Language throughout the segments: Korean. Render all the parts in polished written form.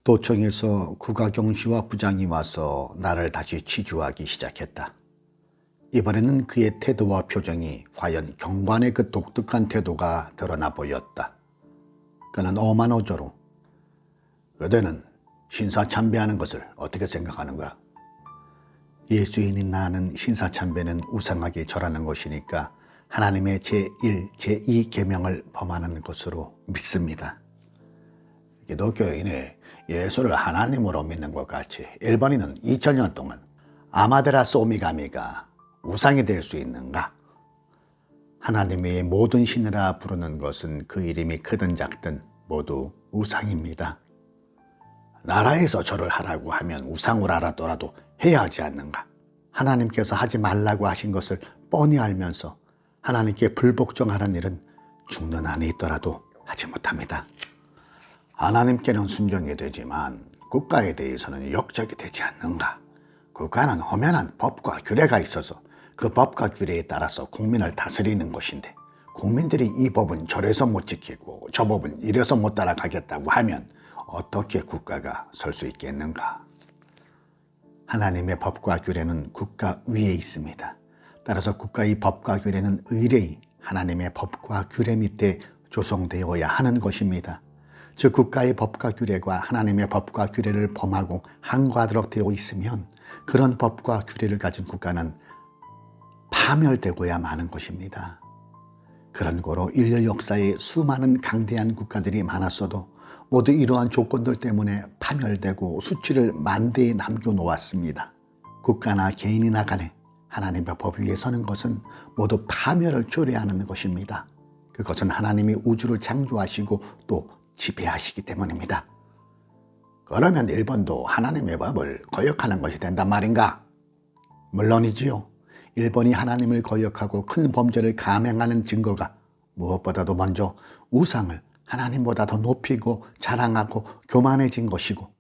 도청에서 국가경시와 부장이 와서 나를 다시 취조하기 시작했다. 이번에는 그의 태도와 표정이 과연 경관의 그 독특한 태도가 드러나 보였다. 그는 엄한 어조로 그대는 신사참배하는 것을 어떻게 생각하는가? 예수인인 나는 신사참배는 우상하게 절하는 것이니까 하나님의 제1, 제2 계명을 범하는 것으로 믿습니다. 기독교인이 예수를 하나님으로 믿는 것 같이 일본인은 2000년 동안 아마테라스 오미가미가 우상이 될 수 있는가? 하나님의 모든 신이라 부르는 것은 그 이름이 크든 작든 모두 우상입니다. 나라에서 절을 하라고 하면 우상을 알아더라도 해야 하지 않는가? 하나님께서 하지 말라고 하신 것을 뻔히 알면서 하나님께 불복종하는 일은 죽는 안에 있더라도 하지 못합니다. 하나님께는 순종이 되지만 국가에 대해서는 역적이 되지 않는가? 국가는 엄연한 법과 규례가 있어서 그 법과 규례에 따라서 국민을 다스리는 것인데 국민들이 이 법은 저래서 못 지키고 저 법은 이래서 못 따라가겠다고 하면 어떻게 국가가 설 수 있겠는가? 하나님의 법과 규례는 국가 위에 있습니다. 따라서 국가의 법과 규례는 의뢰의 하나님의 법과 규례 밑에 조성되어야 하는 것입니다. 즉 국가의 법과 규례가 하나님의 법과 규례를 범하고 항거하도록 되어 있으면 그런 법과 규례를 가진 국가는 파멸되고야 마는 것입니다. 그런 거로 인류 역사에 수많은 강대한 국가들이 많았어도 모두 이러한 조건들 때문에 파멸되고 수치를 만대에 남겨놓았습니다. 국가나 개인이나 간에 하나님의 법 위에 서는 것은 모두 파멸을 초래하는 것입니다. 그것은 하나님이 우주를 창조하시고 또 지배하시기 때문입니다. 그러면 일본도 하나님의 법을 거역하는 것이 된단 말인가? 물론이지요. 일본이 하나님을 거역하고 큰 범죄를 감행하는 증거가 무엇보다도 먼저 우상을 하나님보다 더 높이고 자랑하고 교만해진 것이고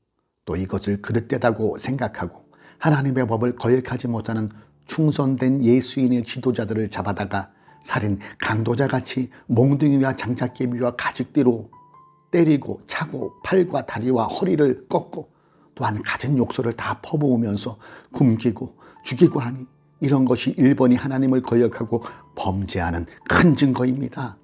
또 이것을 그릇되다고 생각하고 하나님의 법을 거역하지 못하는 충성된 예수인의 지도자들을 잡아다가 살인 강도자같이 몽둥이와 장작개비와 가죽띠로 때리고 차고 팔과 다리와 허리를 꺾고 또한 갖은 욕설을 다 퍼부으면서 굶기고 죽이고 하니 이런 것이 일본이 하나님을 거역하고 범죄하는 큰 증거입니다.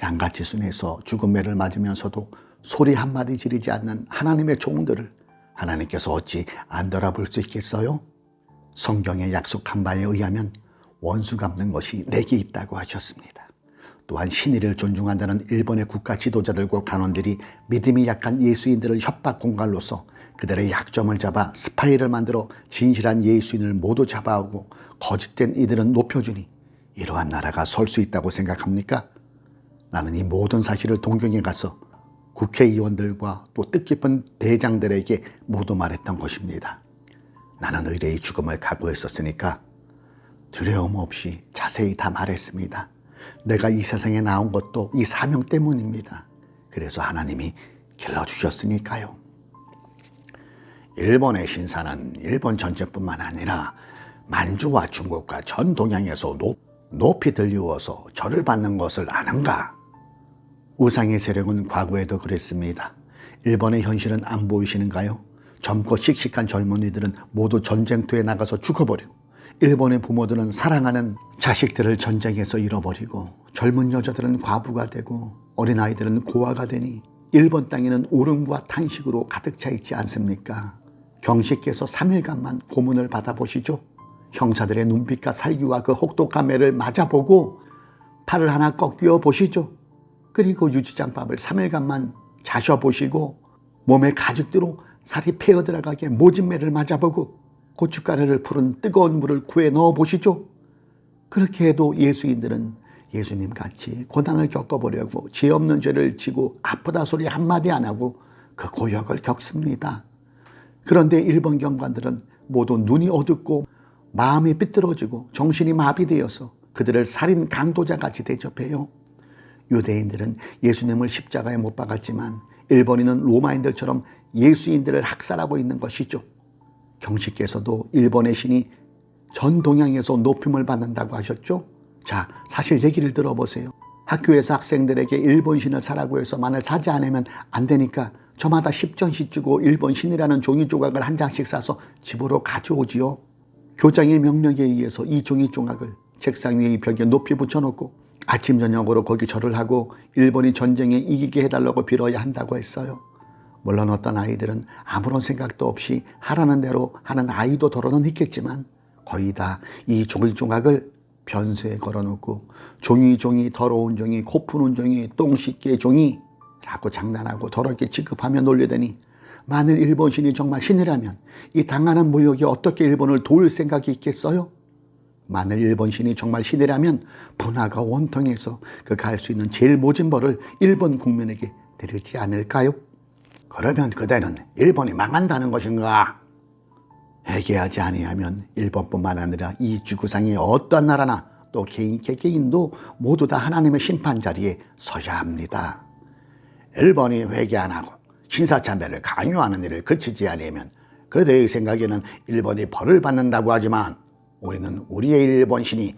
양같이 순에서 죽은 매를 맞으면서도 소리 한마디 지르지 않는 하나님의 종들을 하나님께서 어찌 안 돌아볼 수 있겠어요? 성경에 약속한 바에 의하면 원수 갚는 것이 내게 있다고 하셨습니다. 또한 신의를 존중한다는 일본의 국가 지도자들과 간원들이 믿음이 약한 예수인들을 협박 공갈로서 그들의 약점을 잡아 스파이를 만들어 진실한 예수인을 모두 잡아오고 거짓된 이들은 높여주니 이러한 나라가 설 수 있다고 생각합니까? 나는 이 모든 사실을 동경에 가서 국회의원들과 또 뜻깊은 대장들에게 모두 말했던 것입니다. 나는 의뢰의 죽음을 각오했었으니까 두려움 없이 자세히 다 말했습니다. 내가 이 세상에 나온 것도 이 사명 때문입니다. 그래서 하나님이 길러주셨으니까요. 일본의 신사는 일본 전체뿐만 아니라 만주와 중국과 전 동양에서 높이 들리워서 절을 받는 것을 아는가? 우상의 세력은 과거에도 그랬습니다. 일본의 현실은 안 보이시는가요? 젊고 씩씩한 젊은이들은 모두 전쟁터에 나가서 죽어버리고 일본의 부모들은 사랑하는 자식들을 전쟁에서 잃어버리고 젊은 여자들은 과부가 되고 어린아이들은 고아가 되니 일본 땅에는 울음과 탄식으로 가득 차 있지 않습니까? 경식께서 3일간만 고문을 받아보시죠. 형사들의 눈빛과 살기와 그 혹독한 매를 맞아보고 팔을 하나 꺾여 보시죠. 그리고 유지장밥을 3일간만 자셔보시고 몸에 가죽으로 살이 패어들어가게 모진 매를 맞아보고 고춧가루를 푸른 뜨거운 물을 코에 넣어보시죠. 그렇게 해도 예수인들은 예수님같이 고난을 겪어보려고 죄 없는 죄를 지고 아프다 소리 한마디 안 하고 그 고역을 겪습니다. 그런데 일본 경관들은 모두 눈이 어둡고 마음이 삐뚤어지고 정신이 마비되어서 그들을 살인 강도자같이 대접해요. 유대인들은 예수님을 십자가에 못 박았지만 일본인은 로마인들처럼 예수인들을 학살하고 있는 것이죠. 경식께서도 일본의 신이 전 동양에서 높임을 받는다고 하셨죠. 자, 사실 얘기를 들어보세요. 학교에서 학생들에게 일본 신을 사라고 해서 만을 사지 않으면 안 되니까 저마다 10전씩 주고 일본 신이라는 종이 조각을 한 장씩 싸서 집으로 가져오지요. 교장의 명령에 의해서 이 종이 조각을 책상 위의 벽에 높이 붙여놓고 아침 저녁으로 거기 절을 하고 일본이 전쟁에 이기게 해달라고 빌어야 한다고 했어요. 물론 어떤 아이들은 아무런 생각도 없이 하라는 대로 하는 아이도 더러는 있겠지만 거의 다 이 종이 조각을 변소에 걸어놓고 종이 더러운 종이 코 푸는 종이 똥 씻기의 종이 라고 장난하고 더럽게 취급하며 놀려대니 만일 일본 신이 정말 신이라면 이 당하는 모욕에 어떻게 일본을 도울 생각이 있겠어요? 만일 일본 신이 정말 신이라면 분하가 원통해서 그가 할 수 있는 제일 모진 벌을 일본 국민에게 드리지 않을까요? 그러면 그대는 일본이 망한다는 것인가? 회개하지 아니하면 일본뿐만 아니라 이 지구상의 어떤 나라나 또 개개인도 모두 다 하나님의 심판 자리에 서야 합니다. 일본이 회개 안 하고 신사참배를 강요하는 일을 그치지 않으면 그대의 생각에는 일본이 벌을 받는다고 하지만 우리는 우리의 일본 신이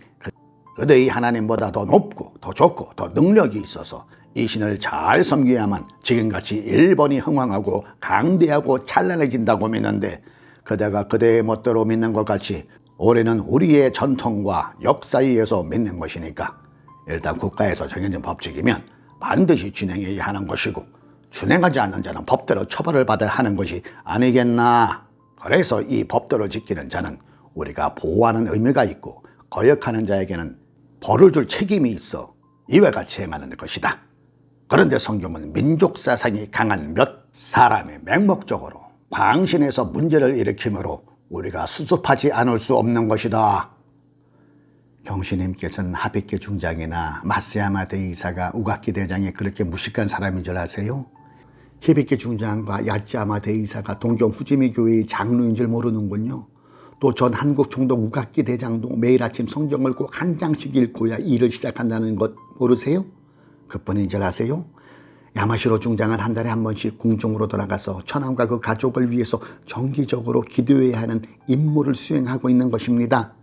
그대의 하나님보다 더 높고 더 좋고 더 능력이 있어서 이 신을 잘 섬겨야만 지금같이 일본이 흥왕하고 강대하고 찬란해진다고 믿는데 그대가 그대의 멋대로 믿는 것 같이 우리는 우리의 전통과 역사에 의해서 믿는 것이니까 일단 국가에서 정해진 법칙이면 반드시 준행해야 하는 것이고 준행하지 않는 자는 법대로 처벌을 받아야 하는 것이 아니겠나. 그래서 이 법도를 지키는 자는 우리가 보호하는 의미가 있고 거역하는 자에게는 벌을 줄 책임이 있어 이와 같이 행하는 것이다. 그런데 성경은 민족 사상이 강한 몇 사람의 맹목적으로 광신에서 문제를 일으키므로 우리가 수습하지 않을 수 없는 것이다. 경신님께서는 하베키 중장이나 마스야마 대이사가 우가키 대장이 그렇게 무식한 사람인 줄 아세요? 히베키 중장과 야찌야마 대이사가 동경 후지미 교회의 장로인 줄 모르는군요. 또 전 한국 총독 우가키 대장도 매일 아침 성경을 꼭 한 장씩 읽고야 일을 시작한다는 것 모르세요? 그뿐인 줄 아세요? 야마시로 중장은 한 달에 한 번씩 궁중으로 돌아가서 천황과 그 가족을 위해서 정기적으로 기도해야 하는 임무를 수행하고 있는 것입니다.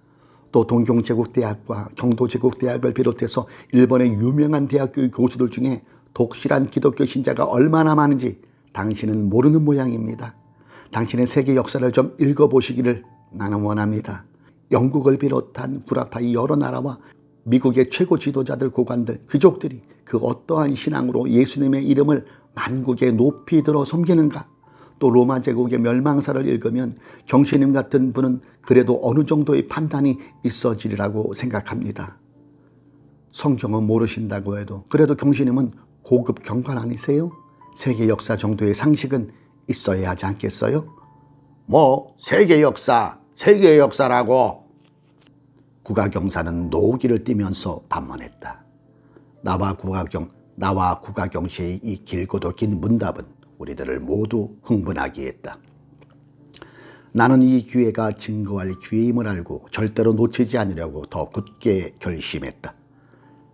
또 동경제국대학과 경도제국대학을 비롯해서 일본의 유명한 대학교의 교수들 중에 독실한 기독교 신자가 얼마나 많은지 당신은 모르는 모양입니다. 당신의 세계 역사를 좀 읽어보시기를 나는 원합니다. 영국을 비롯한 구라파의 여러 나라와 미국의 최고 지도자들, 고관들, 귀족들이 그 어떠한 신앙으로 예수님의 이름을 만국에 높이 들어 섬기는가? 또 로마 제국의 멸망사를 읽으면 경신님 같은 분은 그래도 어느 정도의 판단이 있어지리라고 생각합니다. 성경은 모르신다고 해도 그래도 경신님은 고급 경관 아니세요? 세계 역사 정도의 상식은 있어야 하지 않겠어요? 뭐 세계 역사라고. 국가경사는 노기를 띠면서 반문했다. 나와 국가경 씨의 이 길고도 긴 문답은 우리들을 모두 흥분하게 했다. 나는 이 기회가 증거할 기회임을 알고 절대로 놓치지 않으려고 더 굳게 결심했다.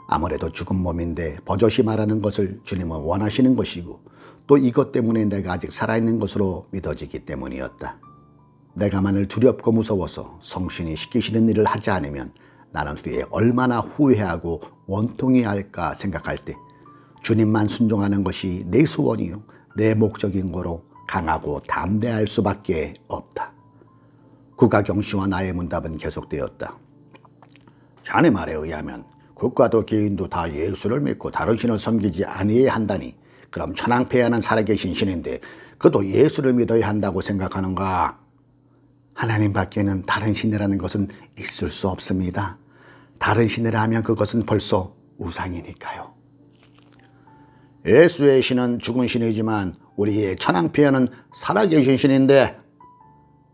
아무래도 죽은 몸인데 버젓이 말하는 것을 주님은 원하시는 것이고 또 이것 때문에 내가 아직 살아있는 것으로 믿어지기 때문이었다. 내가 만일 두렵고 무서워서 성신이 시키시는 일을 하지 않으면 나는 후에 얼마나 후회하고 원통해야 할까 생각할 때 주님만 순종하는 것이 내 소원이요 내 목적인 거로 강하고 담대할 수밖에 없다. 국가경 씨와 나의 문답은 계속되었다. 자네 말에 의하면 국가도 개인도 다 예수를 믿고 다른 신을 섬기지 아니해야 한다니 그럼 천황폐하는 살아계신 신인데 그도 예수를 믿어야 한다고 생각하는가? 하나님 밖에는 다른 신이라는 것은 있을 수 없습니다. 다른 신이라 하면 그것은 벌써 우상이니까요. 예수의 신은 죽은 신이지만 우리의 천황폐하는 살아계신 신인데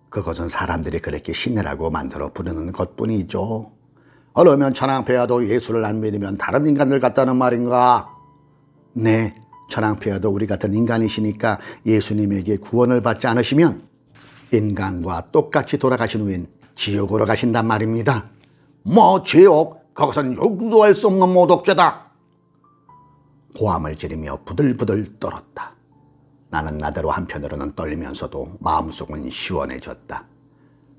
그것은 사람들이 그렇게 신이라고 만들어 부르는 것뿐이죠. 그러면 천황폐하도 예수를 안 믿으면 다른 인간들 같다는 말인가? 네, 천황폐하도 우리 같은 인간이시니까 예수님에게 구원을 받지 않으시면 인간과 똑같이 돌아가신 후엔 지옥으로 가신단 말입니다. 뭐 지옥? 그것은 용서할 수 없는 모독죄다. 고함을 지르며 부들부들 떨었다. 나는 나대로 한편으로는 떨리면서도 마음속은 시원해졌다.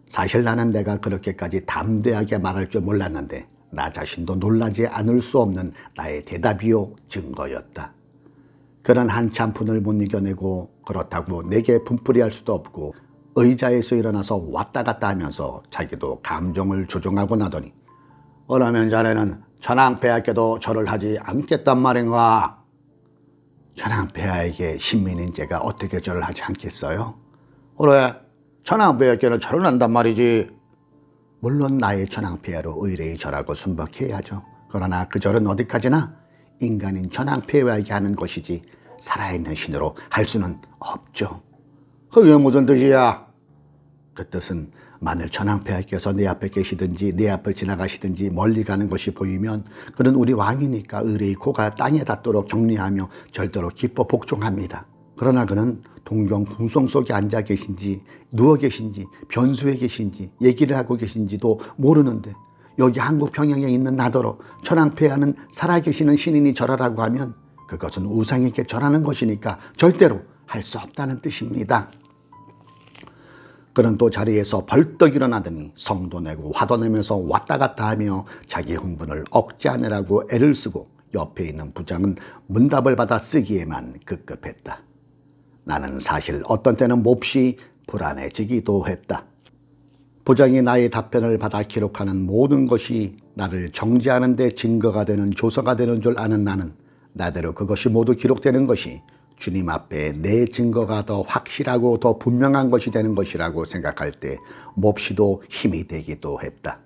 사실 나는 내가 그렇게까지 담대하게 말할 줄 몰랐는데 나 자신도 놀라지 않을 수 없는 나의 대답이요 증거였다. 그런 한참 분을 못 이겨내고 그렇다고 내게 분풀이할 수도 없고 의자에서 일어나서 왔다 갔다 하면서 자기도 감정을 조정하고 나더니 그러면 자네는 천황폐하께도 절을 하지 않겠단 말인가? 천황폐하에게 신민인 제가 어떻게 절을 하지 않겠어요? 그래, 천황폐하께는 절을 한단 말이지. 물론 나의 천황폐하로 의뢰의 절하고 순복해야죠. 그러나 그 절은 어디까지나 인간인 천황폐하에게 하는 것이지 살아있는 신으로 할 수는 없죠. 그게 무슨 뜻이야? 그 뜻은 만일 천황폐하께서 내 앞에 계시든지 내 앞을 지나가시든지 멀리 가는 것이 보이면 그는 우리 왕이니까 의뢰의 코가 땅에 닿도록 격려하며 절대로 기뻐 복종합니다. 그러나 그는 동경 궁성 속에 앉아 계신지 누워 계신지 변소에 계신지 얘기를 하고 계신지도 모르는데 여기 한국 평양에 있는 나더러 천황폐하는 살아계시는 신인이 절하라고 하면 그것은 우상에게 절하는 것이니까 절대로 할 수 없다는 뜻입니다. 그는 또 자리에서 벌떡 일어나더니 성도 내고 화도 내면서 왔다 갔다 하며 자기 흥분을 억제하느라고 애를 쓰고 옆에 있는 부장은 문답을 받아 쓰기에만 급급했다. 나는 사실 어떤 때는 몹시 불안해지기도 했다. 부장이 나의 답변을 받아 기록하는 모든 것이 나를 정죄하는 데 증거가 되는 조서가 되는 줄 아는 나는 나대로 그것이 모두 기록되는 것이 주님 앞에 내 증거가 더 확실하고 더 분명한 것이 되는 것이라고 생각할 때 몹시도 힘이 되기도 했다.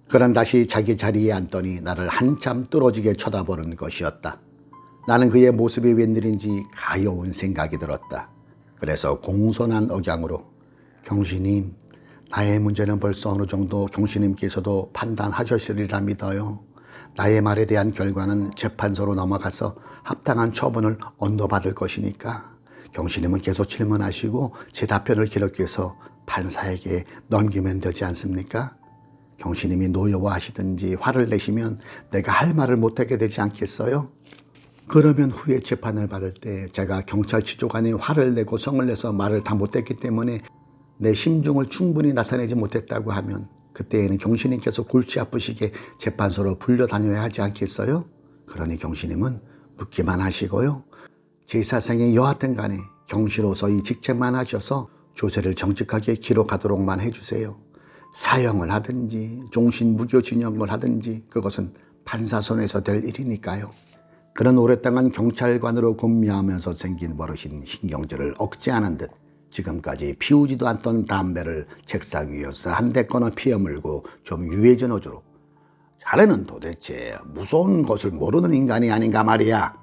그는 다시 자기 자리에 앉더니 나를 한참 뚫어지게 쳐다보는 것이었다. 나는 그의 모습이 웬일인지 가여운 생각이 들었다. 그래서 공손한 억양으로 경신님, 나의 문제는 벌써 어느 정도 경신님께서도 판단하셨으리라 믿어요. 나의 말에 대한 결과는 재판소로 넘어가서 합당한 처분을 언도받을 것이니까 경신님은 계속 질문하시고 제 답변을 기록해서 판사에게 넘기면 되지 않습니까? 경신님이 노여워하시든지 화를 내시면 내가 할 말을 못하게 되지 않겠어요? 그러면 후에 재판을 받을 때 제가 경찰 지조관이 화를 내고 성을 내서 말을 다 못했기 때문에 내 심중을 충분히 나타내지 못했다고 하면 그때에는 경신님께서 골치 아프시게 재판소로 불려다녀야 하지 않겠어요? 그러니 경신님은 묻기만 하시고요. 제사상에 여하튼 간에 경시로서 이 직책만 하셔서 조세를 정직하게 기록하도록만 해주세요. 사형을 하든지 종신무교징역을 하든지 그것은 판사 손에서 될 일이니까요. 그런 오랫동안 경찰관으로 근무하면서 생긴 버릇인 신경질을 억제하는 듯 지금까지 피우지도 않던 담배를 책상 위에서 한 대 꺼내 피어물고 좀 유해진 어조로 자네는 도대체 무서운 것을 모르는 인간이 아닌가 말이야.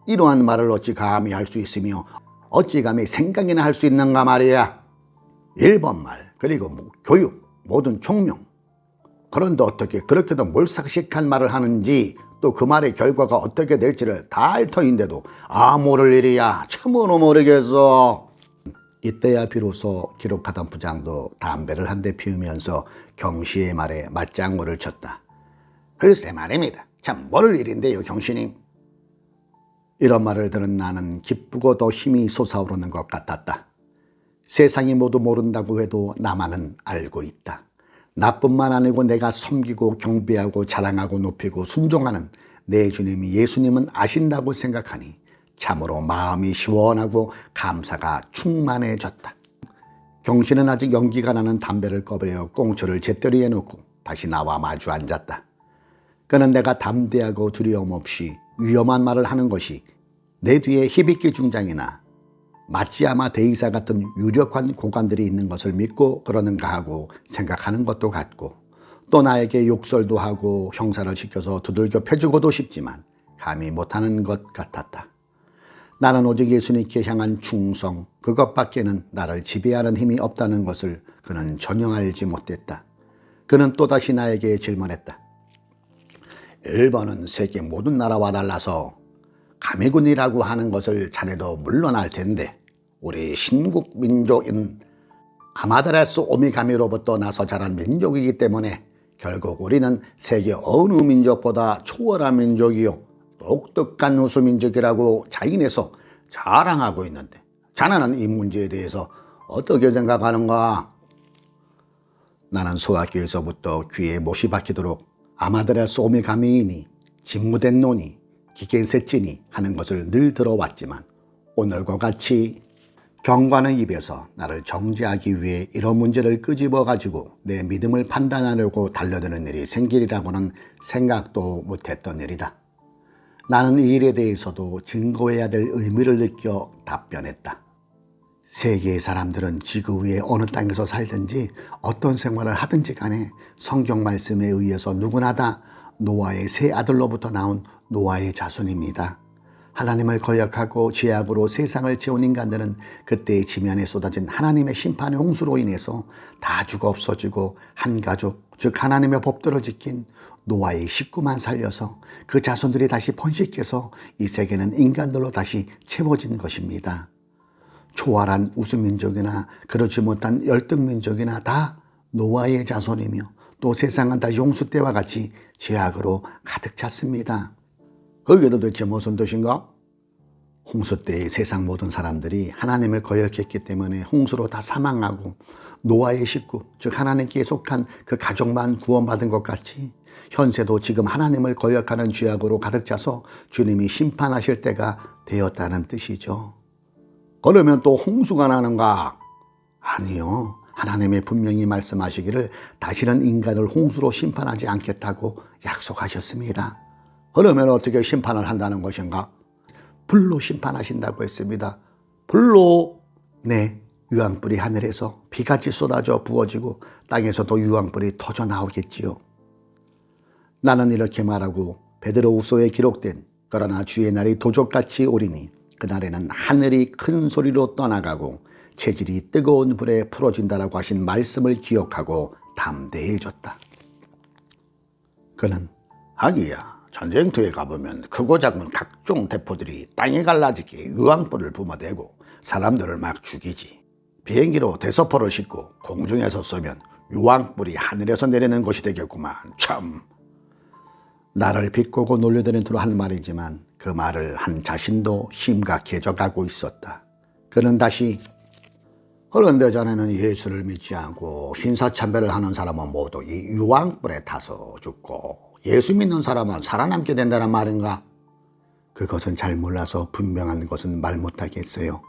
이러한 말을 어찌 감히 할 수 있으며 어찌 감히 생각이나 할 수 있는가 말이야. 일본말 그리고 교육 모든 총명. 그런데 어떻게 그렇게도 몰삭식한 말을 하는지 또 그 말의 결과가 어떻게 될지를 다 알 터인데도 모를 일이야. 참으로 모르겠어. 이때야 비로소 기록하던 부장도 담배를 한 대 피우면서 경시의 말에 맞장구를 쳤다. 글쎄 말입니다. 참 모를 일인데요, 경신님. 이런 말을 들은 나는 기쁘고 더 힘이 솟아오르는 것 같았다. 세상이 모두 모른다고 해도 나만은 알고 있다. 나뿐만 아니고 내가 섬기고 경배하고 자랑하고 높이고 순종하는 내 주님이 예수님은 아신다고 생각하니 참으로 마음이 시원하고 감사가 충만해졌다. 경신은 아직 연기가 나는 담배를 꺼버려 꽁초를 제떨이에 놓고 다시 나와 마주 앉았다. 그는 내가 담대하고 두려움 없이 위험한 말을 하는 것이 내 뒤에 히비키 중장이나 마치야마 대의사 같은 유력한 고관들이 있는 것을 믿고 그러는가 하고 생각하는 것도 같고 또 나에게 욕설도 하고 형사를 시켜서 두들겨 패주고도 싶지만 감히 못하는 것 같았다. 나는 오직 예수님께 향한 충성, 그것밖에는 나를 지배하는 힘이 없다는 것을 그는 전혀 알지 못했다. 그는 또다시 나에게 질문했다. 일본은 세계 모든 나라와 달라서 가미군이라고 하는 것을 자네도 물론 알 텐데 우리 신국 민족인 아마테라스 오미가미로부터 나서 자란 민족이기 때문에 결국 우리는 세계 어느 민족보다 초월한 민족이요 독특한 우수민족이라고 자인해서 자랑하고 있는데 자네는 이 문제에 대해서 어떻게 생각하는가? 나는 소학교에서부터 귀에 못이 박히도록 아마테라스 오미가미이니 진무된 노니 기계셋지니 하는 것을 늘 들어왔지만 오늘과 같이 경관의 입에서 나를 정죄하기 위해 이런 문제를 끄집어 가지고 내 믿음을 판단하려고 달려드는 일이 생기리라고는 생각도 못했던 일이다. 나는 이 일에 대해서도 증거해야 될 의미를 느껴 답변했다. 세계의 사람들은 지구 위에 어느 땅에서 살든지 어떤 생활을 하든지 간에 성경 말씀에 의해서 누구나 다 노아의 세 아들로부터 나온 노아의 자손입니다. 하나님을 거역하고 죄악으로 세상을 채운 인간들은 그때의 지면에 쏟아진 하나님의 심판의 홍수로 인해서 다 죽어 없어지고 한 가족, 즉 하나님의 법도를 지킨 노아의 식구만 살려서 그 자손들이 다시 번식해서 이 세계는 인간들로 다시 채워진 것입니다. 초월한 우수민족이나 그렇지 못한 열등민족이나 다 노아의 자손이며 또 세상은 다시 홍수 때와 같이 죄악으로 가득 찼습니다. 그게 도대체 무슨 뜻인가? 홍수 때의 세상 모든 사람들이 하나님을 거역했기 때문에 홍수로 다 사망하고 노아의 식구, 즉 하나님께 속한 그 가족만 구원받은 것 같이 현세도 지금 하나님을 거역하는 죄악으로 가득 차서 주님이 심판하실 때가 되었다는 뜻이죠. 그러면 또 홍수가 나는가? 아니요. 하나님이 분명히 말씀하시기를 다시는 인간을 홍수로 심판하지 않겠다고 약속하셨습니다. 그러면 어떻게 심판을 한다는 것인가? 불로 심판하신다고 했습니다. 불로? 네, 유황불이 하늘에서 비같이 쏟아져 부어지고 땅에서도 유황불이 터져 나오겠지요. 나는 이렇게 말하고 베드로후서에 기록된 그러나 주의 날이 도적같이 오리니 그날에는 하늘이 큰 소리로 떠나가고 체질이 뜨거운 불에 풀어진다라고 하신 말씀을 기억하고 담대해졌다. 그는 하기야 전쟁터에 가보면 크고 작은 각종 대포들이 땅에 갈라지게 유황불을 뿜어대고 사람들을 막 죽이지. 비행기로 대서포를 싣고 공중에서 쏘면 유황불이 하늘에서 내리는 것이 되겠구만. 참. 나를 비꼬고 놀려대는 투로 한 말이지만 그 말을 한 자신도 심각해져 가고 있었다. 그는 다시 그런데 자네는 예수를 믿지 않고 신사참배를 하는 사람은 모두 이 유황불에 타서 죽고 예수 믿는 사람은 살아남게 된다는 말인가? 그것은 잘 몰라서 분명한 것은 말 못하겠어요.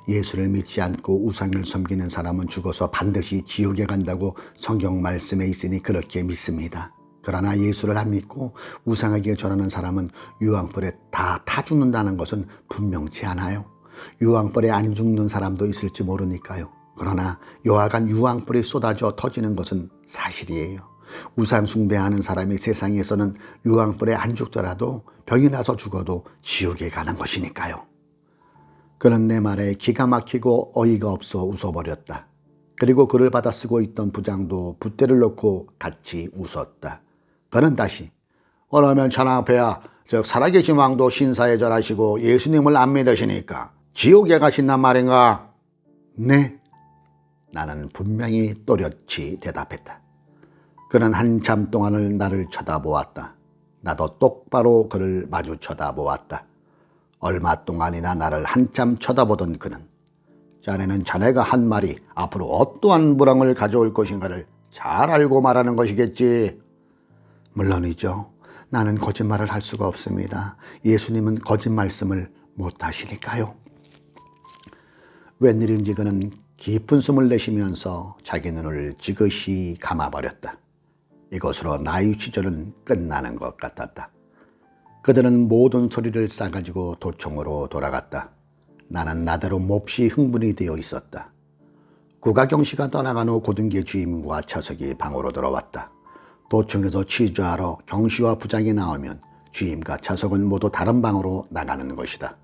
예수를 믿지 않고 우상을 섬기는 사람은 죽어서 반드시 지옥에 간다고 성경 말씀에 있으니 그렇게 믿습니다. 그러나 예수를 안 믿고 우상에게 절하는 사람은 유황불에 다 타 죽는다는 것은 분명치 않아요. 유황불에 안 죽는 사람도 있을지 모르니까요. 그러나 여하간 유황불이 쏟아져 터지는 것은 사실이에요. 우상 숭배하는 사람이 세상에서는 유황불에 안 죽더라도 병이 나서 죽어도 지옥에 가는 것이니까요. 그는 내 말에 기가 막히고 어이가 없어 웃어버렸다. 그리고 그를 받아쓰고 있던 부장도 붓대를 놓고 같이 웃었다. 그는 다시 그러면 천황폐하 즉 살아계신 왕도 신사에 절하시고 예수님을 안 믿으시니까 지옥에 가신단 말인가? 네. 나는 분명히 또렷이 대답했다. 그는 한참 동안을 나를 쳐다보았다. 나도 똑바로 그를 마주 쳐다보았다. 얼마 동안이나 나를 한참 쳐다보던 그는 자네는 자네가 한 말이 앞으로 어떠한 불황을 가져올 것인가를 잘 알고 말하는 것이겠지. 물론이죠. 나는 거짓말을 할 수가 없습니다. 예수님은 거짓 말씀을 못하시니까요. 웬일인지 그는 깊은 숨을 내쉬면서 자기 눈을 지그시 감아버렸다. 이것으로 나의 취조는 끝나는 것 같았다. 그들은 모든 소리를 싸가지고 도청으로 돌아갔다. 나는 나대로 몹시 흥분이 되어 있었다. 구가경씨가 떠나간 후 고등계 주임과 차석이 방으로 들어왔다. 도청에서 취조하러 경씨와 부장이 나오면 주임과 차석은 모두 다른 방으로 나가는 것이다.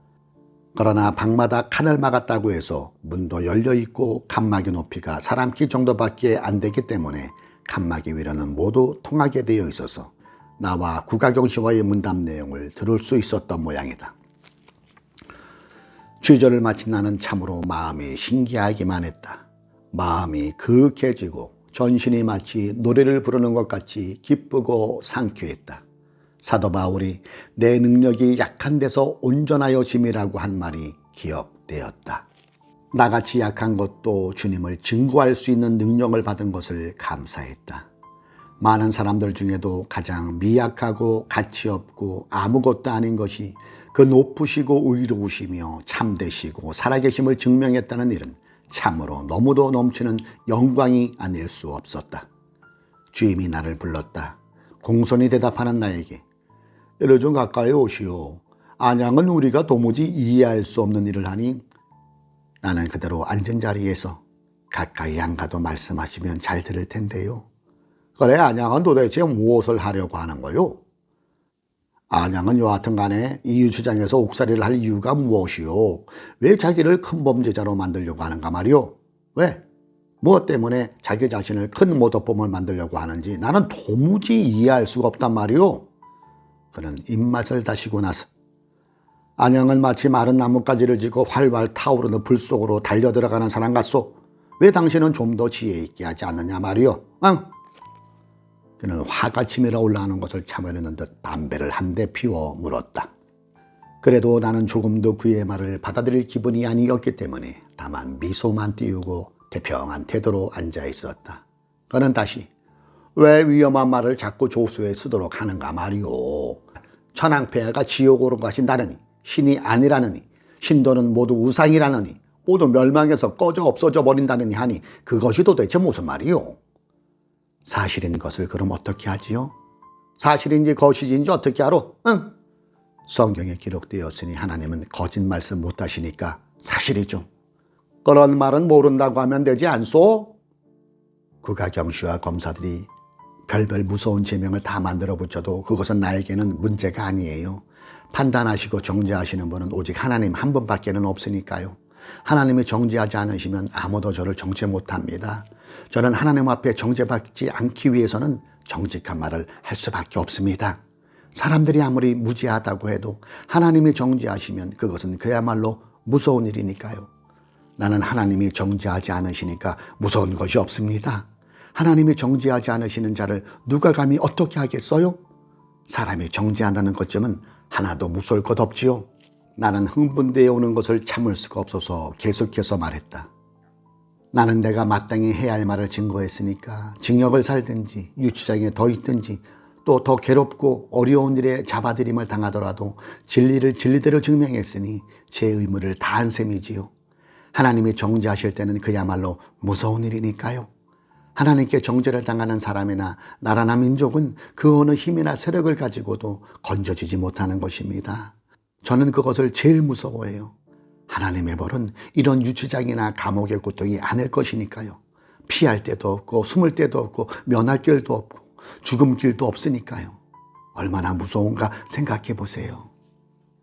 그러나 방마다 칸을 막았다고 해서 문도 열려있고 칸막이 높이가 사람 키 정도밖에 안 되기 때문에 칸막이 위로는 모두 통하게 되어 있어서 나와 구가경씨와의 문담 내용을 들을 수 있었던 모양이다. 취조를 마친 나는 참으로 마음이 신기하기만 했다. 마음이 그윽해지고 전신이 마치 노래를 부르는 것 같이 기쁘고 상쾌했다. 사도 바울이 내 능력이 약한 데서 온전하여 짐이라고 한 말이 기억되었다. 나같이 약한 것도 주님을 증거할 수 있는 능력을 받은 것을 감사했다. 많은 사람들 중에도 가장 미약하고 가치 없고 아무것도 아닌 것이 그 높으시고 의로우시며 참되시고 살아계심을 증명했다는 일은 참으로 너무도 넘치는 영광이 아닐 수 없었다. 주임이 나를 불렀다. 공손히 대답하는 나에게 이리 좀 가까이 오시오. 안양은 우리가 도무지 이해할 수 없는 일을 하니. 나는 그대로 앉은 자리에서 가까이 안 가도 말씀하시면 잘 들을 텐데요. 그래, 안양은 도대체 무엇을 하려고 하는 거요? 안양은 여하튼 간에 이 유치장에서 옥살이를 할 이유가 무엇이요? 왜 자기를 큰 범죄자로 만들려고 하는가 말이요? 왜? 무엇 때문에 자기 자신을 큰 모독범을 만들려고 하는지 나는 도무지 이해할 수가 없단 말이요. 그는 입맛을 다시고 나서 안양은 마치 마른 나뭇가지를 쥐고 활활 타오르는 불 속으로 달려들어가는 사람 같소. 왜 당신은 좀 더 지혜 있게 하지 않느냐 말이요? 응? 그는 화가 치밀어 올라오는 것을 참으려는 듯 담배를 한 대 피워 물었다. 그래도 나는 조금도 그의 말을 받아들일 기분이 아니었기 때문에 다만 미소만 띄우고 태평한 태도로 앉아 있었다. 그는 다시 왜 위험한 말을 자꾸 조수에 쓰도록 하는가 말이오. 천황폐하가 지옥으로 가신다느니 신이 아니라느니 신도는 모두 우상이라느니 모두 멸망해서 꺼져 없어져 버린다느니 하니 그것이 도대체 무슨 말이오? 사실인 것을 그럼 어떻게 하지요? 사실인지 거짓인지 어떻게 알아? 응? 성경에 기록되었으니 하나님은 거짓 말씀 못하시니까 사실이죠. 그런 말은 모른다고 하면 되지 않소? 국가경시와 검사들이 별별 무서운 제명을 다 만들어 붙여도 그것은 나에게는 문제가 아니에요. 판단하시고 정죄하시는 분은 오직 하나님 한 분밖에는 없으니까요. 하나님이 정죄하지 않으시면 아무도 저를 정죄 못합니다. 저는 하나님 앞에 정죄받지 않기 위해서는 정직한 말을 할 수밖에 없습니다. 사람들이 아무리 무지하다고 해도 하나님이 정죄하시면 그것은 그야말로 무서운 일이니까요. 나는 하나님이 정죄하지 않으시니까 무서운 것이 없습니다. 하나님이 정죄하지 않으시는 자를 누가 감히 어떻게 하겠어요? 사람이 정죄한다는 것쯤은 하나도 무서울 것 없지요. 나는 흥분되어 오는 것을 참을 수가 없어서 계속해서 말했다. 나는 내가 마땅히 해야 할 말을 증거했으니까 징역을 살든지 유치장에 더 있든지 또 더 괴롭고 어려운 일에 잡아들임을 당하더라도 진리를 진리대로 증명했으니 제 의무를 다한 셈이지요. 하나님이 정죄하실 때는 그야말로 무서운 일이니까요. 하나님께 정죄를 당하는 사람이나 나라나 민족은 그 어느 힘이나 세력을 가지고도 건져지지 못하는 것입니다. 저는 그것을 제일 무서워해요. 하나님의 벌은 이런 유치장이나 감옥의 고통이 아닐 것이니까요. 피할 데도 없고 숨을 데도 없고 면할 길도 없고 죽음 길도 없으니까요. 얼마나 무서운가 생각해 보세요.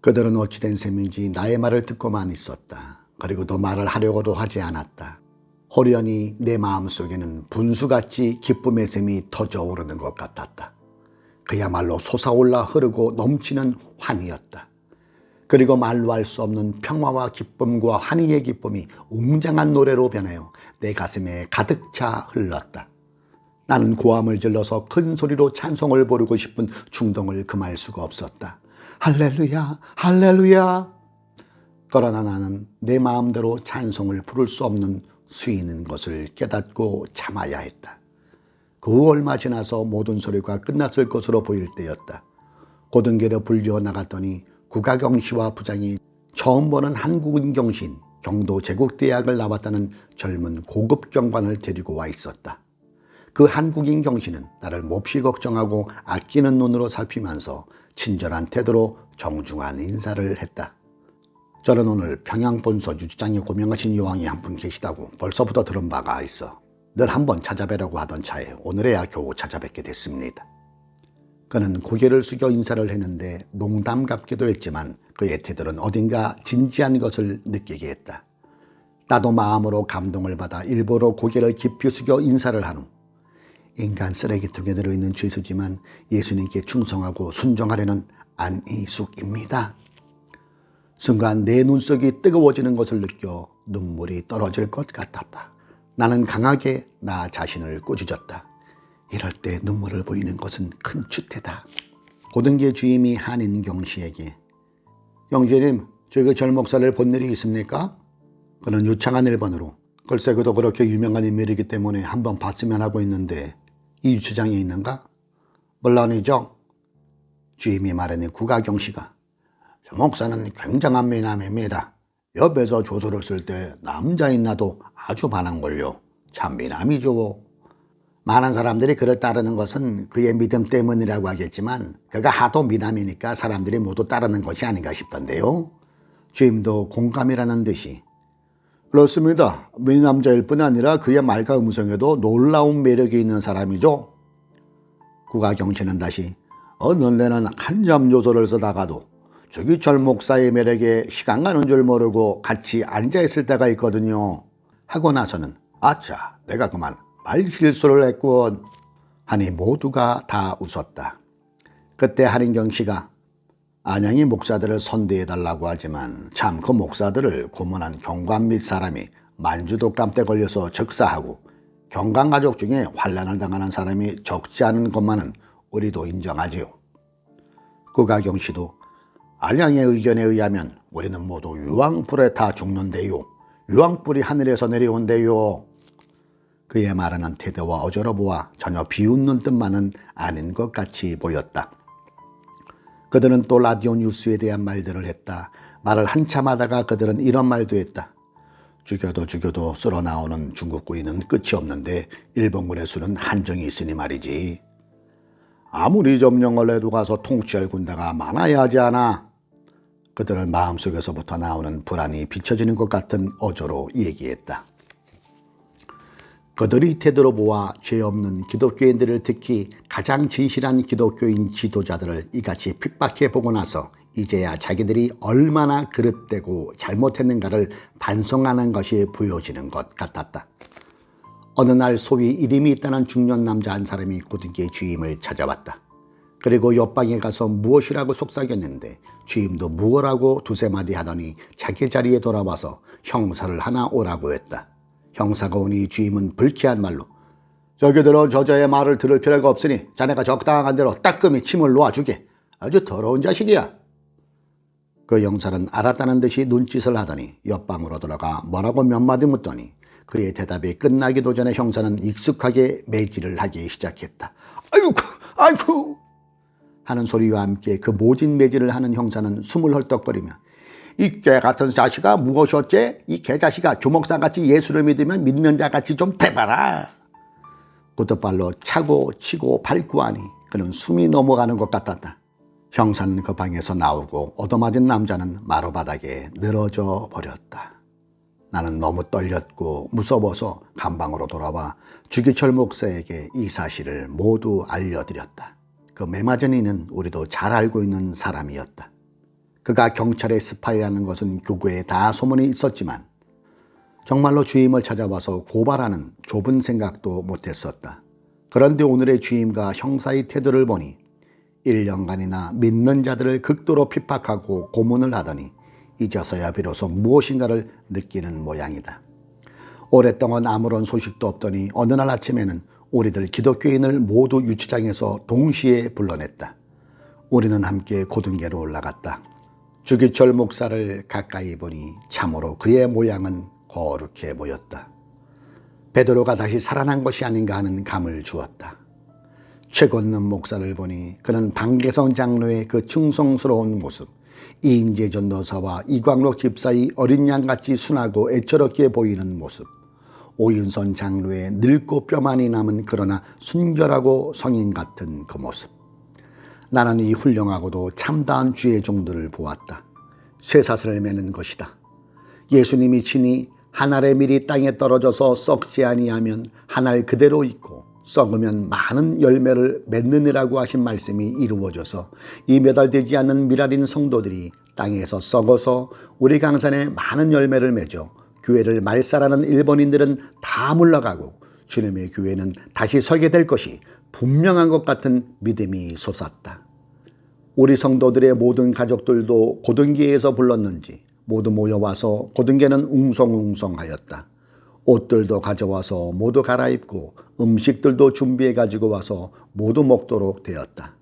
그들은 어찌된 셈인지 나의 말을 듣고만 있었다. 그리고 또 말을 하려고도 하지 않았다. 호련히 내 마음속에는 분수같이 기쁨의 샘이 터져오르는 것 같았다. 그야말로 솟아올라 흐르고 넘치는 환희였다. 그리고 말로 할 수 없는 평화와 기쁨과 환희의 기쁨이 웅장한 노래로 변하여 내 가슴에 가득 차 흘렀다. 나는 고함을 질러서 큰 소리로 찬송을 부르고 싶은 충동을 금할 수가 없었다. 할렐루야, 할렐루야. 그러나 나는 내 마음대로 찬송을 부를 수 없는 수인인 것을 깨닫고 참아야 했다. 그 얼마 지나서 모든 소리가 끝났을 것으로 보일 때였다. 고등교로 불려 나갔더니 국가경시와 부장이 처음 보는 한국인 경신 경도 제국대학을 나왔다는 젊은 고급 경관을 데리고 와 있었다. 그 한국인 경신은 나를 몹시 걱정하고 아끼는 눈으로 살피면서 친절한 태도로 정중한 인사를 했다. 저는 오늘 평양본서 유치장에 고명하신 여왕이 한 분 계시다고 벌써부터 들은 바가 있어 늘 한번 찾아뵈려고 하던 차에 오늘에야 겨우 찾아뵙게 됐습니다. 그는 고개를 숙여 인사를 했는데 농담같기도 했지만 그의 태도는 어딘가 진지한 것을 느끼게 했다. 나도 마음으로 감동을 받아 일부러 고개를 깊이 숙여 인사를 한 후 인간 쓰레기통에 들어있는 죄수지만 예수님께 충성하고 순종하려는 안이숙입니다. 순간 내 눈속이 뜨거워지는 것을 느껴 눈물이 떨어질 것 같았다. 나는 강하게 나 자신을 꾸짖었다. 이럴 때 눈물을 보이는 것은 큰 추태다. 고등계 주임이 한인 경씨에게 경씨님, 저희 절 목사를 본 일이 있습니까? 그는 유창한 일본어로 글쎄 그도 그렇게 유명한 인물이기 때문에 한번 봤으면 하고 있는데 이 유치장에 있는가? 물론이죠. 주임이 말하니 구가경 씨가 저 목사는 굉장한 미남입니다. 옆에서 조소를 쓸 때 남자인 나도 아주 반한걸요. 참 미남이죠. 많은 사람들이 그를 따르는 것은 그의 믿음 때문이라고 하겠지만 그가 하도 미남이니까 사람들이 모두 따르는 것이 아닌가 싶던데요. 주임도 공감이라는 듯이 그렇습니다. 미남자일 뿐 아니라 그의 말과 음성에도 놀라운 매력이 있는 사람이죠. 구가경 씨는 다시 어느날에는 한잠 요소를 쓰다가도 주기철 목사의 매력에 시간 가는 줄 모르고 같이 앉아있을 때가 있거든요. 하고 나서는 아차 내가 그만 말실수를 했군 하니 모두가 다 웃었다. 그때 한인경 씨가 안양이 목사들을 선대해달라고 하지만 참 그 목사들을 고문한 경관 및 사람이 만주독감 때 걸려서 즉사하고 경관 가족 중에 환난을 당하는 사람이 적지 않은 것만은 우리도 인정하지요. 구가경 씨도 안양의 의견에 의하면 우리는 모두 유황불에 다 죽는데요. 유황불이 하늘에서 내려온대요. 그의 말하는 태도와 어저러보아 전혀 비웃는 뜻만은 아닌 것 같이 보였다. 그들은 또 라디오 뉴스에 대한 말들을 했다. 말을 한참 하다가 그들은 이런 말도 했다. 죽여도 쓸어 나오는 중국군인은 끝이 없는데 일본군의 수는 한정이 있으니 말이지. 아무리 점령을 해도 가서 통치할 군대가 많아야 하지 않아. 그들은 마음속에서부터 나오는 불안이 비춰지는 것 같은 어조로 얘기했다. 그들이 태도로 보아 죄 없는 기독교인들을 특히 가장 진실한 기독교인 지도자들을 이같이 핍박해 보고 나서 이제야 자기들이 얼마나 그릇되고 잘못했는가를 반성하는 것이 보여지는 것 같았다. 어느 날 소위 이름이 있다는 중년 남자 한 사람이 고등계 주임을 찾아왔다. 그리고 옆방에 가서 무엇이라고 속삭였는데 주임도 무엇라고 두세 마디 하더니 자기 자리에 돌아와서 형사를 하나 오라고 했다. 형사가 오니 주임은 불쾌한 말로 저기들은 저자의 말을 들을 필요가 없으니 자네가 적당한 대로 따끔히 침을 놓아주게. 아주 더러운 자식이야. 그 형사는 알았다는 듯이 눈짓을 하더니 옆방으로 들어가 뭐라고 몇 마디 묻더니 그의 대답이 끝나기도 전에 형사는 익숙하게 매질을 하기 시작했다. 아이고 하는 소리와 함께 그 모진 매질을 하는 형사는 숨을 헐떡거리며 이 개같은 자식아 무엇이었지? 이 개자식아 주먹사같이 예수를 믿으면 믿는 자같이 좀 대봐라. 구두발로 차고 치고 밟고 하니 그는 숨이 넘어가는 것 같았다. 형사는 그 방에서 나오고 얻어맞은 남자는 마루바닥에 늘어져 버렸다. 나는 너무 떨렸고 무서워서 감방으로 돌아와 주기철 목사에게 이 사실을 모두 알려드렸다. 그 매맞은 이는 우리도 잘 알고 있는 사람이었다. 그가 경찰의 스파이라는 것은 교구에 다 소문이 있었지만 정말로 주임을 찾아와서 고발하는 좁은 생각도 못했었다. 그런데 오늘의 주임과 형사의 태도를 보니 1년간이나 믿는 자들을 극도로 핍박하고 고문을 하더니 이제서야 비로소 무엇인가를 느끼는 모양이다. 오랫동안 아무런 소식도 없더니 어느 날 아침에는 우리들 기독교인을 모두 유치장에서 동시에 불러냈다. 우리는 함께 고등계로 올라갔다. 주기철 목사를 가까이 보니 참으로 그의 모양은 거룩해 보였다. 베드로가 다시 살아난 것이 아닌가 하는 감을 주었다. 최건능 목사를 보니 그는 방개성 장로의 그 충성스러운 모습, 이인재 전도사와 이광록 집사의 어린 양같이 순하고 애처롭게 보이는 모습, 오윤선 장로의 늙고 뼈만이 남은 그러나 순결하고 성인 같은 그 모습. 나는 이 훌륭하고도 참다한 주의 종들을 보았다. 쇠사슬을 매는 것이다. 예수님이 친히 한 알의 밀이 땅에 떨어져서 썩지 아니하면 한 알 그대로 있고 썩으면 많은 열매를 맺느니라고 하신 말씀이 이루어져서 이 몇 알 되지 않는 밀알인 성도들이 땅에서 썩어서 우리 강산에 많은 열매를 맺어 교회를 말살하는 일본인들은 다 물러가고 주님의 교회는 다시 서게 될 것이 분명한 것 같은 믿음이 솟았다. 우리 성도들의 모든 가족들도 고등계에서 불렀는지 모두 모여와서 고등계는 웅성웅성하였다. 옷들도 가져와서 모두 갈아입고 음식들도 준비해 가지고 와서 모두 먹도록 되었다.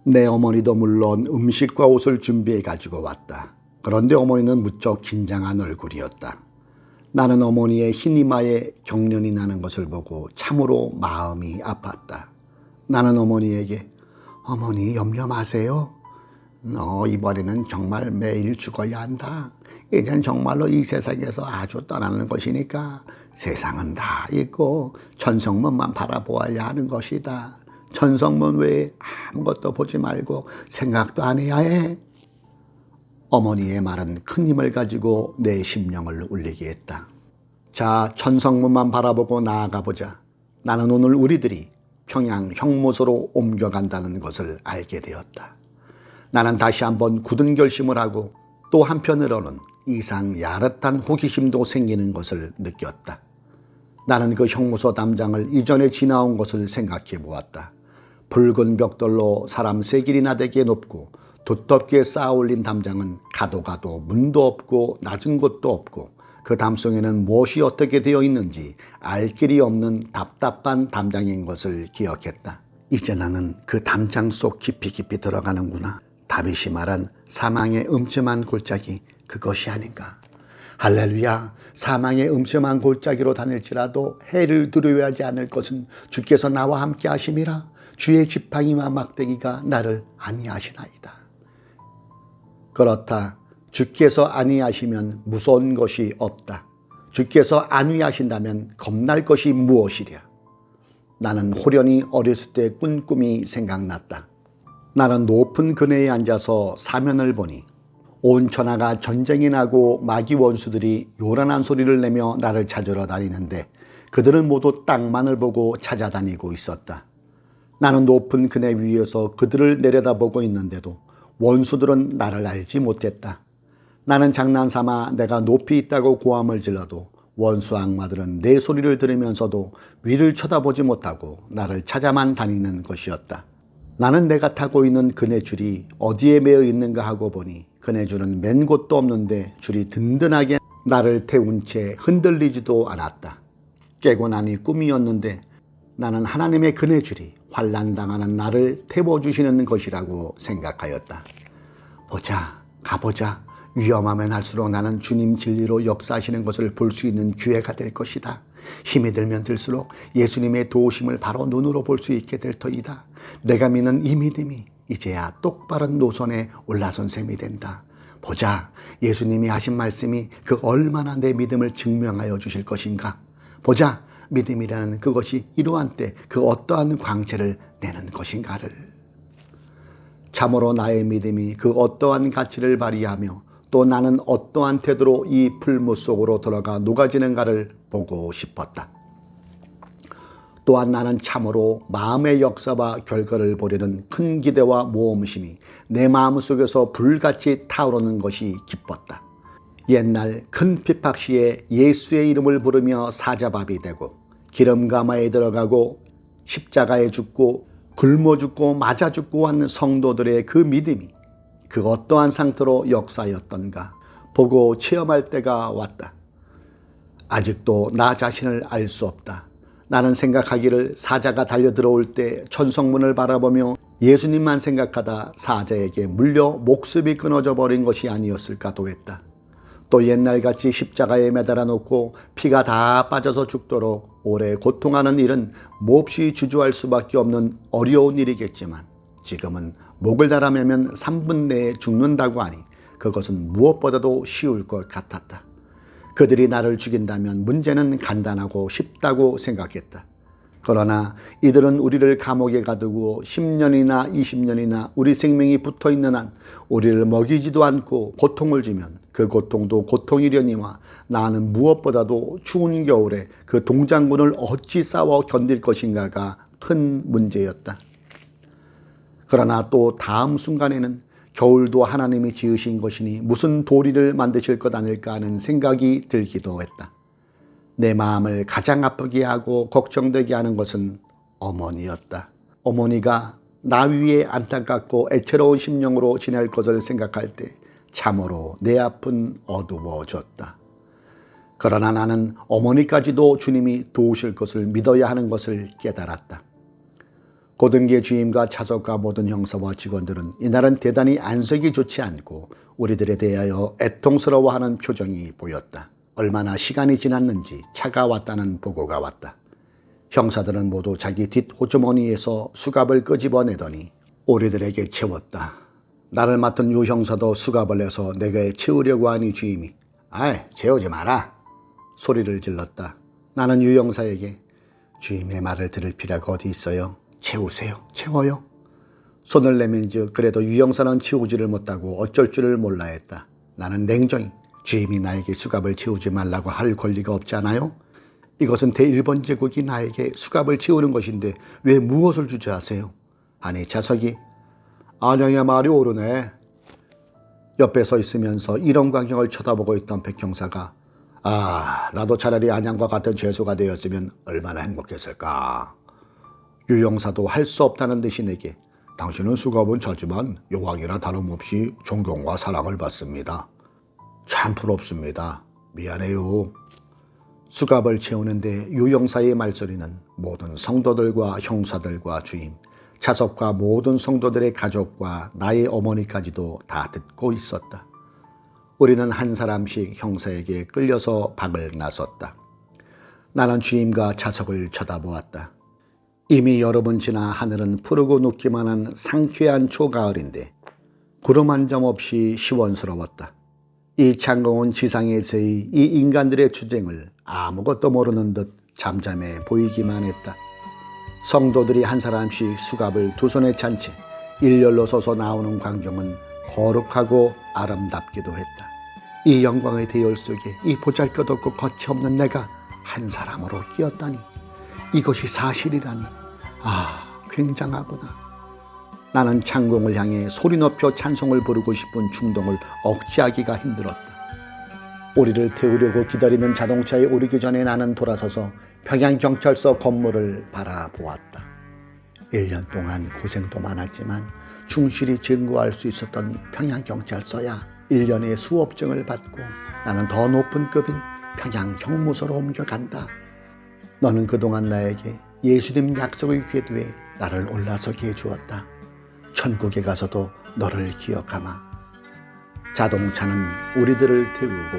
내 어머니도 물론 음식과 옷을 준비해 가지고 왔다. 그런데 어머니는 무척 긴장한 얼굴이었다. 나는 어머니의 흰 이마에 경련이 나는 것을 보고 참으로 마음이 아팠다. 나는 어머니에게 어머니 염려 마세요. 너 이번에는 정말 매일 죽어야 한다. 이젠 정말로 이 세상에서 아주 떠나는 것이니까 세상은 다 있고 천성문만 바라보아야 하는 것이다. 천성문 외에 아무것도 보지 말고 생각도 안 해야 해. 어머니의 말은 큰 힘을 가지고 내 심령을 울리게 했다. 자, 천성문만 바라보고 나아가 보자. 나는 오늘 우리들이 평양 형무소로 옮겨간다는 것을 알게 되었다. 나는 다시 한번 굳은 결심을 하고 또 한편으로는 이상 야릇한 호기심도 생기는 것을 느꼈다. 나는 그 형무소 담장을 이전에 지나온 것을 생각해 보았다. 붉은 벽돌로 사람 3길이나 되게 높고 두텁게 쌓아올린 담장은 가도 가도 문도 없고 낮은 곳도 없고 그 담속에는 무엇이 어떻게 되어 있는지 알 길이 없는 답답한 담장인 것을 기억했다. 이제 나는 그 담장 속 깊이 들어가는구나. 다윗이 말한 사망의 음침한 골짜기, 그것이 아닌가. 할렐루야. 사망의 음침한 골짜기로 다닐지라도 해를 두려워하지 않을 것은 주께서 나와 함께 하심이라. 주의 지팡이와 막대기가 나를 안위하시나이다. 그렇다. 주께서 안위하시면 무서운 것이 없다. 주께서 안위하신다면 겁날 것이 무엇이랴. 나는 호련히 어렸을 때 꾼 꿈이 생각났다. 나는 높은 그네에 앉아서 사면을 보니 온 천하가 전쟁이 나고 마귀 원수들이 요란한 소리를 내며 나를 찾으러 다니는데 그들은 모두 땅만을 보고 찾아다니고 있었다. 나는 높은 그네 위에서 그들을 내려다보고 있는데도 원수들은 나를 알지 못했다. 나는 장난삼아 내가 높이 있다고 고함을 질러도 원수 악마들은 내 소리를 들으면서도 위를 쳐다보지 못하고 나를 찾아만 다니는 것이었다. 나는 내가 타고 있는 그네줄이 어디에 매어 있는가 하고 보니 그네줄은 맨 곳도 없는데 줄이 든든하게 나를 태운 채 흔들리지도 않았다. 깨고 나니 꿈이었는데 나는 하나님의 그네줄이 환난당하는 나를 태워주시는 것이라고 생각하였다. 보자, 가보자. 위험하면 할수록 나는 주님 진리로 역사하시는 것을 볼 수 있는 기회가 될 것이다. 힘이 들면 들수록 예수님의 도우심을 바로 눈으로 볼 수 있게 될 터이다. 내가 믿는 이 믿음이 이제야 똑바른 노선에 올라선 셈이 된다. 보자, 예수님이 하신 말씀이 그 얼마나 내 믿음을 증명하여 주실 것인가. 보자, 믿음이라는 그것이 이러한 때 그 어떠한 광채를 내는 것인가를. 참으로 나의 믿음이 그 어떠한 가치를 발휘하며 또 나는 어떠한 태도로 이 풀무 속으로 들어가 녹아지는가를 보고 싶었다. 또한 나는 참으로 마음의 역사와 결과를 보려는 큰 기대와 모험심이 내 마음속에서 불같이 타오르는 것이 기뻤다. 옛날 큰 핍박시에 예수의 이름을 부르며 사자밥이 되고 기름가마에 들어가고 십자가에 죽고 굶어 죽고 맞아 죽고 한 성도들의 그 믿음이 그 어떠한 상태로 역사였던가 보고 체험할 때가 왔다. 아직도 나 자신을 알 수 없다. 나는 생각하기를 사자가 달려들어올 때 천성문을 바라보며 예수님만 생각하다 사자에게 물려 목숨이 끊어져 버린 것이 아니었을까도 했다. 또 옛날같이 십자가에 매달아 놓고 피가 다 빠져서 죽도록 오래 고통하는 일은 몹시 주저할 수밖에 없는 어려운 일이겠지만 지금은 목을 달아매면 3분 내에 죽는다고 하니 그것은 무엇보다도 쉬울 것 같았다. 그들이 나를 죽인다면 문제는 간단하고 쉽다고 생각했다. 그러나 이들은 우리를 감옥에 가두고 10년이나 20년이나 우리 생명이 붙어있는 한 우리를 먹이지도 않고 고통을 주면 그 고통도 고통이려니와 나는 무엇보다도 추운 겨울에 그 동장군을 어찌 싸워 견딜 것인가가 큰 문제였다. 그러나 또 다음 순간에는 겨울도 하나님이 지으신 것이니 무슨 도리를 만드실 것 아닐까 하는 생각이 들기도 했다. 내 마음을 가장 아프게 하고 걱정되게 하는 것은 어머니였다. 어머니가 나 위에 안타깝고 애처로운 심령으로 지낼 것을 생각할 때 참으로 내 앞은 어두워졌다. 그러나 나는 어머니까지도 주님이 도우실 것을 믿어야 하는 것을 깨달았다. 고등계 주임과 차석과 모든 형사와 직원들은 이날은 대단히 안색이 좋지 않고 우리들에 대하여 애통스러워하는 표정이 보였다. 얼마나 시간이 지났는지 차가 왔다는 보고가 왔다. 형사들은 모두 자기 뒷호주머니에서 수갑을 끄집어내더니 우리들에게 채웠다. 나를 맡은 유 형사도 수갑을 내서 내게 채우려고 하니 주임이 "아이, 채우지 마라" 소리를 질렀다. 나는 유 형사에게 "주임의 말을 들을 필요가 어디 있어요? 채우세요. 채워요." 손을 내민즉 그래도 유 형사는 채우지를 못하고 어쩔 줄을 몰라 했다. 나는 냉정히 "주임이 나에게 수갑을 채우지 말라고 할 권리가 없잖아요. 이것은 대일본 제국이 나에게 수갑을 채우는 것인데 왜 무엇을 주저하세요?" 하니 자석이 "안영의 말이 옳으네." 옆에 서 있으면서 이런 광경을 쳐다보고 있던 백 형사가 나도 차라리 안양과 같은 죄수가 되었으면 얼마나 행복했을까. 유 형사도 할 수 없다는 듯이 내게 "당신은 수갑은 차지만 여왕이나 다름없이 존경과 사랑을 받습니다. 참 부럽습니다. 미안해요." 수갑을 채우는데 유 형사의 말소리는 모든 성도들과 형사들과 주임, 차석과 모든 성도들의 가족과 나의 어머니까지도 다 듣고 있었다. 우리는 한 사람씩 형사에게 끌려서 방을 나섰다. 나는 주임과 차석을 쳐다보았다. 이미 여름은 지나 하늘은 푸르고 녹기만 한 상쾌한 초가을인데 구름 한 점 없이 시원스러웠다. 이 창공은 지상에서의 이 인간들의 투쟁을 아무것도 모르는 듯 잠잠해 보이기만 했다. 성도들이 한 사람씩 수갑을 두 손에 찬 채 일렬로 서서 나오는 광경은 거룩하고 아름답기도 했다. 이 영광의 대열 속에 이 보잘것없고 거침없는 내가 한 사람으로 끼었다니, 이것이 사실이라니 굉장하구나. 나는 창공을 향해 소리 높여 찬송을 부르고 싶은 충동을 억제하기가 힘들었다. 우리를 태우려고 기다리는 자동차에 오르기 전에 나는 돌아서서 평양경찰서 건물을 바라보았다. 1년 동안 고생도 많았지만 충실히 증거할 수 있었던 평양경찰서야 1년에 수업증을 받고 나는 더 높은 급인 평양형무소로 옮겨간다. 너는 그동안 나에게 예수님 약속의 궤도에 나를 올라서게 해주었다. 천국에 가서도 너를 기억하마. 자동차는 우리들을 태우고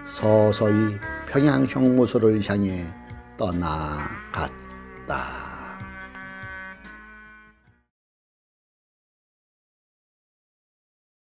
서서히 평양형무소를 향해 떠나갔다.